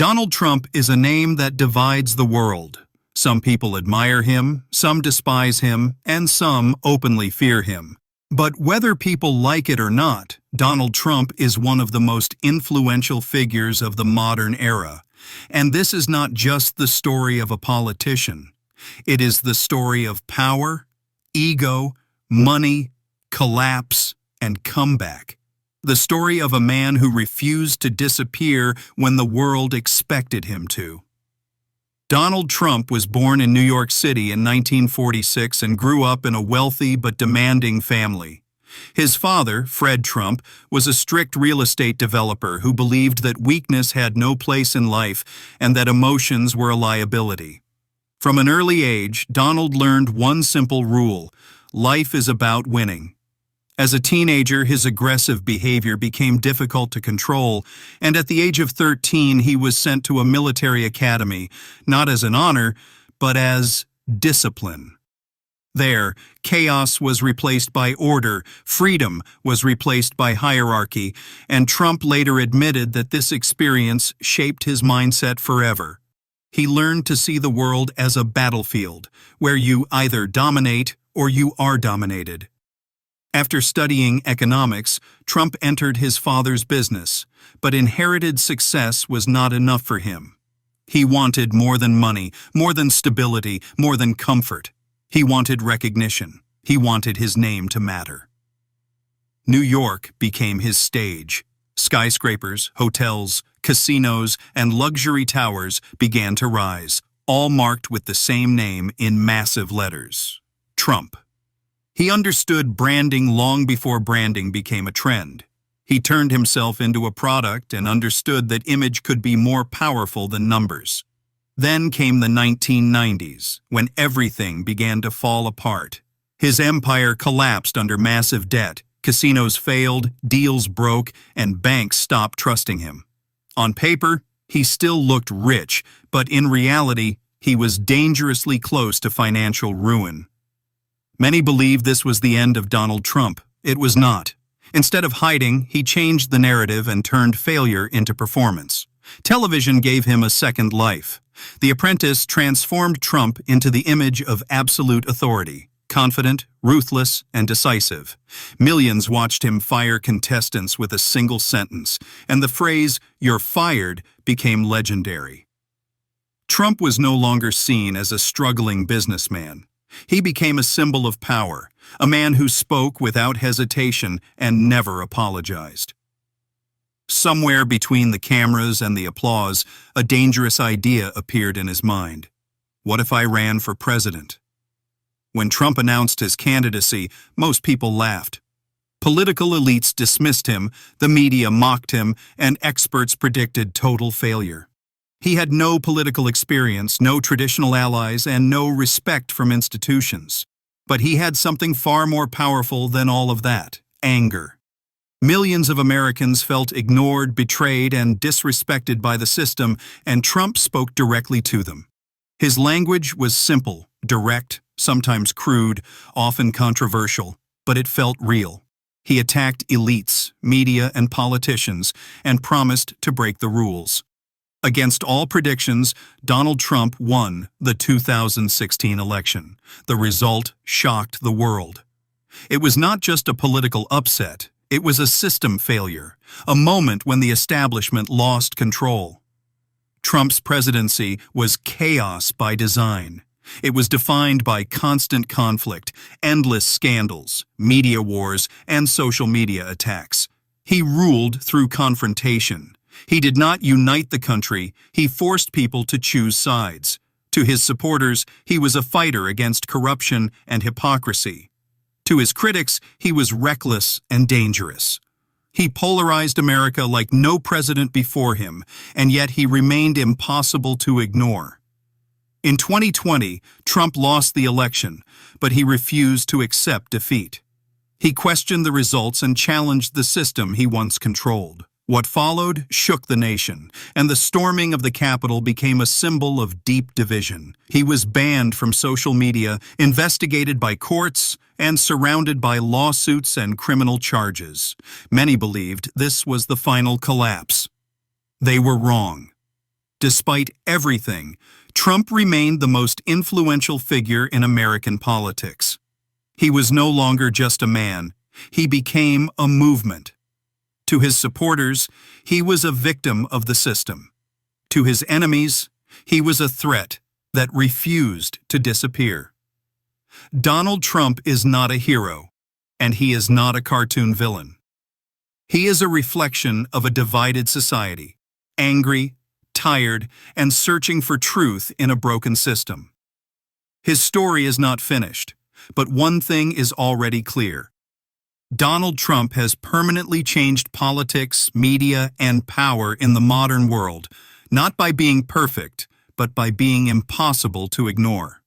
Donald Trump is a name that divides the world. Some people admire him, some despise him, and some openly fear him. But whether people like it or not, Donald Trump is one of the most influential figures of the modern era. And this is not just the story of a politician. It is the story of power, ego, money, collapse, and comeback. The story of a man who refused to disappear when the world expected him to. Donald Trump was born in New York City in 1946 and grew up in a wealthy but demanding family. His father, Fred Trump, was a strict real estate developer who believed that weakness had no place in life and that emotions were a liability. From an early age, Donald learned one simple rule: life is about winning. As a teenager, his aggressive behavior became difficult to control, and at the age of 13, he was sent to a military academy, not as an honor, but as discipline. There, chaos was replaced by order, freedom was replaced by hierarchy, and Trump later admitted that this experience shaped his mindset forever. He learned to see the world as a battlefield, where you either dominate or you are dominated. After studying economics, Trump entered his father's business, but inherited success was not enough for him. He wanted more than money, more than stability, more than comfort. He wanted recognition. He wanted his name to matter. New York became his stage. Skyscrapers, hotels, casinos, and luxury towers began to rise, all marked with the same name in massive letters: Trump. He understood branding long before branding became a trend. He turned himself into a product and understood that image could be more powerful than numbers. Then came the 1990s, when everything began to fall apart. His empire collapsed under massive debt, casinos failed, deals broke, and banks stopped trusting him. On paper, he still looked rich, but in reality, he was dangerously close to financial ruin. Many believed this was the end of Donald Trump. It was not. Instead of hiding, he changed the narrative and turned failure into performance. Television gave him a second life. The Apprentice transformed Trump into the image of absolute authority, confident, ruthless, and decisive. Millions watched him fire contestants with a single sentence, and the phrase, "You're fired," became legendary. Trump was no longer seen as a struggling businessman. He became a symbol of power, a man who spoke without hesitation and never apologized. Somewhere between the cameras and the applause, a dangerous idea appeared in his mind. What if I ran for president? When Trump announced his candidacy, most people laughed. Political elites dismissed him, the media mocked him, and experts predicted total failure. He had no political experience, no traditional allies, and no respect from institutions. But he had something far more powerful than all of that: anger. Millions of Americans felt ignored, betrayed, and disrespected by the system, and Trump spoke directly to them. His language was simple, direct, sometimes crude, often controversial, but it felt real. He attacked elites, media, and politicians, and promised to break the rules. Against all predictions, Donald Trump won the 2016 election. The result shocked the world. It was not just a political upset, it was a system failure, a moment when the establishment lost control. Trump's presidency was chaos by design. It was defined by constant conflict, endless scandals, media wars, and social media attacks. He ruled through confrontation. He did not unite the country, he forced people to choose sides. To his supporters, he was a fighter against corruption and hypocrisy. To his critics, he was reckless and dangerous. He polarized America like no president before him, and yet he remained impossible to ignore. In 2020, Trump lost the election, but he refused to accept defeat. He questioned the results and challenged the system he once controlled. What followed shook the nation, and the storming of the Capitol became a symbol of deep division. He was banned from social media, investigated by courts, and surrounded by lawsuits and criminal charges. Many believed this was the final collapse. They were wrong. Despite everything, Trump remained the most influential figure in American politics. He was no longer just a man. He became a movement. To his supporters, he was a victim of the system. To his enemies, he was a threat that refused to disappear. Donald Trump is not a hero, and he is not a cartoon villain. He is a reflection of a divided society, angry, tired, and searching for truth in a broken system. His story is not finished, but one thing is already clear. Donald Trump has permanently changed politics, media, and power in the modern world, not by being perfect, but by being impossible to ignore.